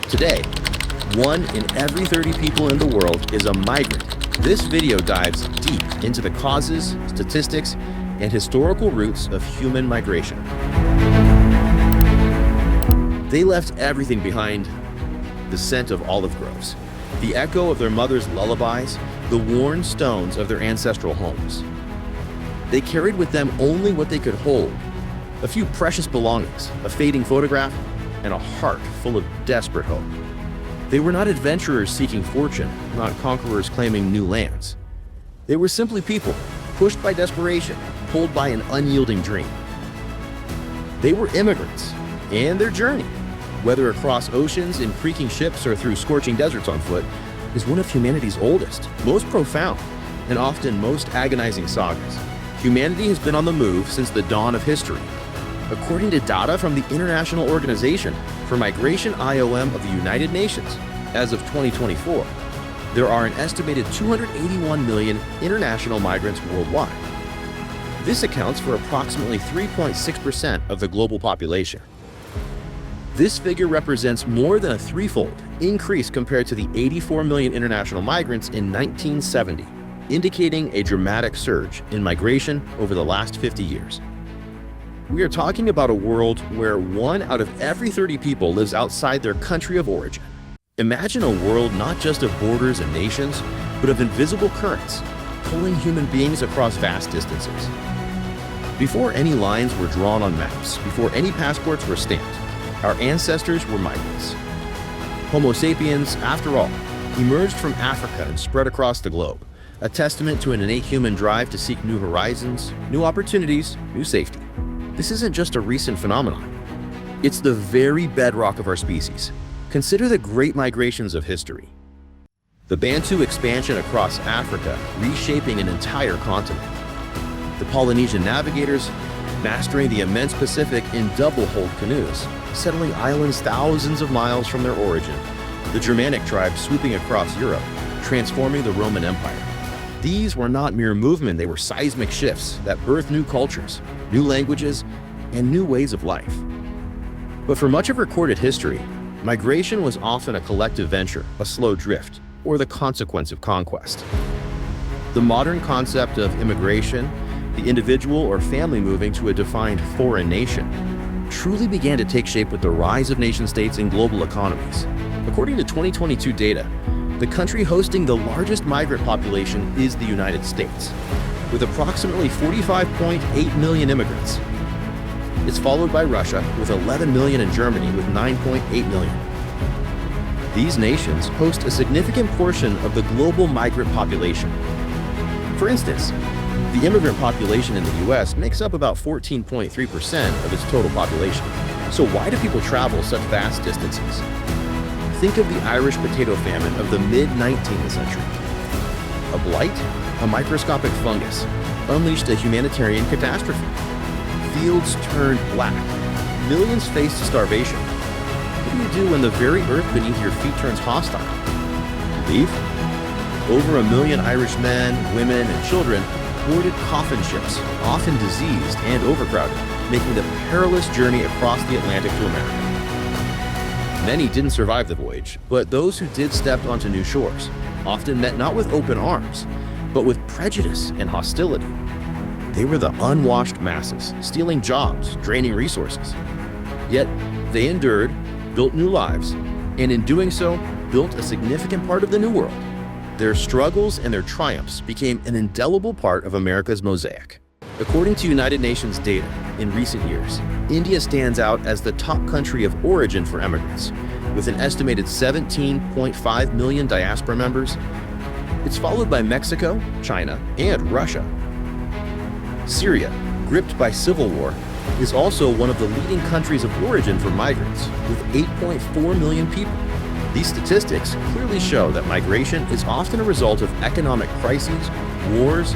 Today, 1 in every 30 people in the world is a migrant. This video dives deep into the causes, statistics, and historical roots of human migration. They left everything behind: the scent of olive groves, the echo of their mother's lullabies, the worn stones of their ancestral homes. They carried with them only what they could hold: a few precious belongings, a fading photograph, and a heart full of desperate hope. They were not adventurers seeking fortune, not conquerors claiming new lands. They were simply people, pushed by desperation, pulled by an unyielding dream. They were immigrants, and their journey, whether across oceans in creaking ships or through scorching deserts on foot, is one of humanity's oldest, most profound, and often most agonizing sagas. Humanity has been on the move since the dawn of history. According to data from the International Organization for Migration IOM of the United Nations, as of 2024, there are an estimated 281 million international migrants worldwide. This accounts for approximately 3.6% of the global population. This figure represents more than a threefold increase compared to the 84 million international migrants in 1970, indicating a dramatic surge in migration over the last 50 years. We are talking about a world where 1 out of every 30 people lives outside their country of origin. Imagine a world not just of borders and nations, but of invisible currents, pulling human beings across vast distances. Before any lines were drawn on maps, before any passports were stamped, our ancestors were migrants. Homo sapiens, after all, emerged from Africa and spread across the globe, a testament to an innate human drive to seek new horizons, new opportunities, new safety. This isn't just a recent phenomenon. It's the very bedrock of our species. Consider the great migrations of history. The Bantu expansion across Africa, reshaping an entire continent. The Polynesian navigators mastering the immense Pacific in double-hulled canoes, settling islands thousands of miles from their origin. The Germanic tribes sweeping across Europe, transforming the Roman Empire. These were not mere movement, they were seismic shifts that birthed new cultures, new languages, and new ways of life. But for much of recorded history, migration was often a collective venture, a slow drift, or the consequence of conquest. The modern concept of immigration, the individual or family moving to a defined foreign nation, truly began to take shape with the rise of nation-states and global economies. According to 2022 data, the country hosting the largest migrant population is the United States, with approximately 45.8 million immigrants. It's followed by Russia with 11 million and Germany with 9.8 million. These nations host a significant portion of the global migrant population. For instance, the immigrant population in the US makes up about 14.3% of its total population. So why do people travel such vast distances? Think of the Irish potato famine of the mid-19th century. A blight, a microscopic fungus, unleashed a humanitarian catastrophe. Fields turned black. Millions faced starvation. What do you do when the very earth beneath your feet turns hostile? Leave? Over 1 million Irish men, women, and children boarded coffin ships, often diseased and overcrowded, making the perilous journey across the Atlantic to America. Many didn't survive the voyage, but those who did stepped onto new shores, often met not with open arms, but with prejudice and hostility. They were the unwashed masses, stealing jobs, draining resources. Yet, they endured, built new lives, and in doing so, built a significant part of the New World. Their struggles and their triumphs became an indelible part of America's mosaic. According to United Nations data, in recent years, India stands out as the top country of origin for immigrants, with an estimated 17.5 million diaspora members. It's followed by Mexico, China, and Russia. Syria, gripped by civil war, is also one of the leading countries of origin for migrants, with 8.4 million people. These statistics clearly show that migration is often a result of economic crises, wars,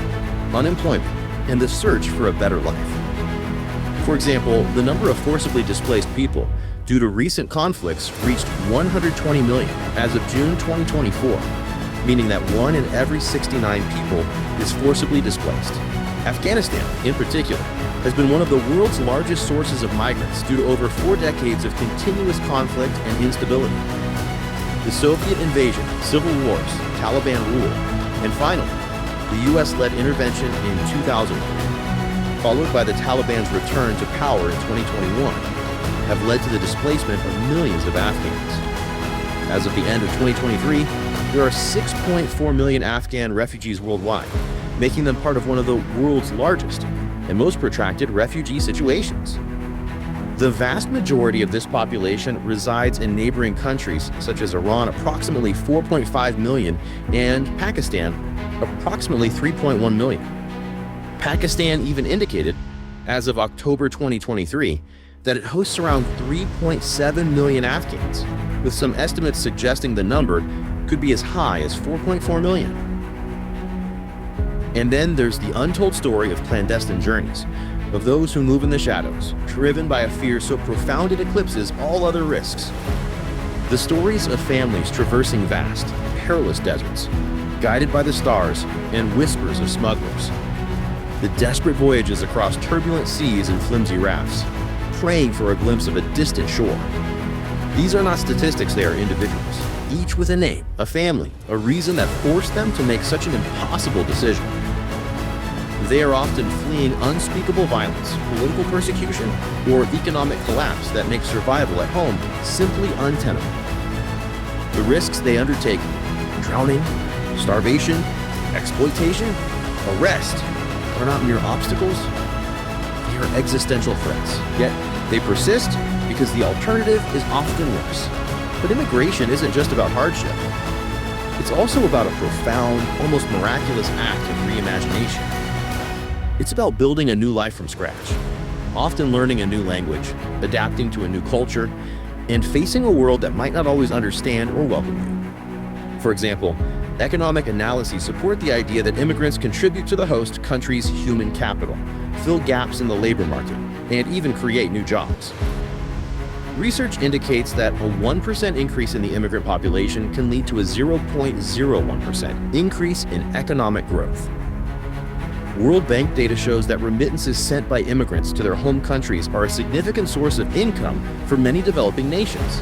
unemployment, and the search for a better life. For example, the number of forcibly displaced people due to recent conflicts reached 120 million as of June 2024, meaning that 1 in every 69 people is forcibly displaced. Afghanistan, in particular, has been one of the world's largest sources of migrants due to over 4 decades of continuous conflict and instability. The Soviet invasion, civil wars, Taliban rule, and finally, the U.S.-led intervention in 2001, followed by the Taliban's return to power in 2021, have led to the displacement of millions of Afghans. As of the end of 2023, there are 6.4 million Afghan refugees worldwide, making them part of one of the world's largest and most protracted refugee situations. The vast majority of this population resides in neighboring countries such as Iran, approximately 4.5 million, and Pakistan, approximately 3.1 million. Pakistan even indicated, as of October 2023, that it hosts around 3.7 million Afghans, with some estimates suggesting the number could be as high as 4.4 million. And then there's the untold story of clandestine journeys, of those who move in the shadows, driven by a fear so profound it eclipses all other risks. The stories of families traversing vast, perilous deserts, guided by the stars and whispers of smugglers. The desperate voyages across turbulent seas and flimsy rafts, praying for a glimpse of a distant shore. These are not statistics, they are individuals, each with a name, a family, a reason that forced them to make such an impossible decision. They are often fleeing unspeakable violence, political persecution, or economic collapse that makes survival at home simply untenable. The risks they undertake, drowning, starvation, exploitation, arrest, are not mere obstacles, they are existential threats. Yet they persist because the alternative is often worse. But immigration isn't just about hardship. It's also about a profound, almost miraculous act of reimagination. It's about building a new life from scratch, often learning a new language, adapting to a new culture, and facing a world that might not always understand or welcome you. For example, economic analyses support the idea that immigrants contribute to the host country's human capital, fill gaps in the labor market, and even create new jobs. Research indicates that a 1% increase in the immigrant population can lead to a 0.01% increase in economic growth. World Bank data shows that remittances sent by immigrants to their home countries are a significant source of income for many developing nations.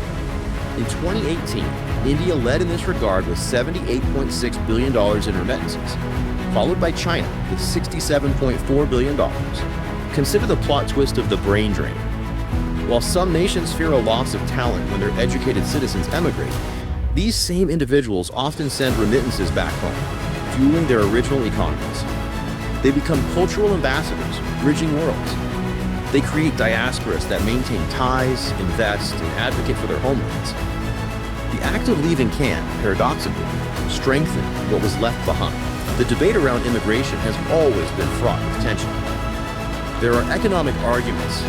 In 2018, India led in this regard with $78.6 billion in remittances, followed by China with $67.4 billion. Consider the plot twist of the brain drain. While some nations fear a loss of talent when their educated citizens emigrate, these same individuals often send remittances back home, fueling their original economies. They become cultural ambassadors, bridging worlds. They create diasporas that maintain ties, invest, and advocate for their homelands. The act of leaving can, paradoxically, strengthen what was left behind. The debate around immigration has always been fraught with tension. There are economic arguments.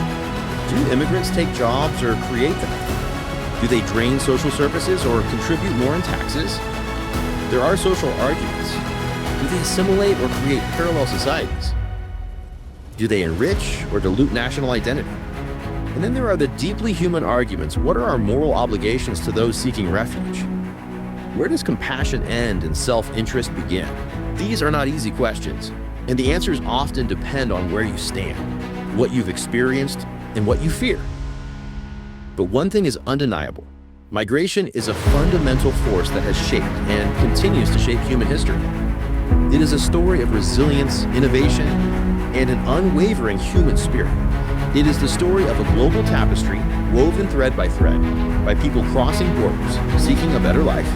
Do immigrants take jobs or create them? Do they drain social services or contribute more in taxes? There are social arguments. Do they assimilate or create parallel societies? Do they enrich or dilute national identity? And then there are the deeply human arguments. What are our moral obligations to those seeking refuge? Where does compassion end and self-interest begin? These are not easy questions, and the answers often depend on where you stand, what you've experienced, and what you fear. But one thing is undeniable. Migration is a fundamental force that has shaped and continues to shape human history. It is a story of resilience, innovation, and an unwavering human spirit. It is the story of a global tapestry woven thread by people crossing borders, seeking a better life,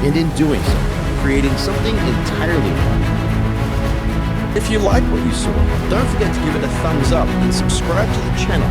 and in doing so, creating something entirely new. If you like what you saw, don't forget to give it a thumbs up and subscribe to the channel.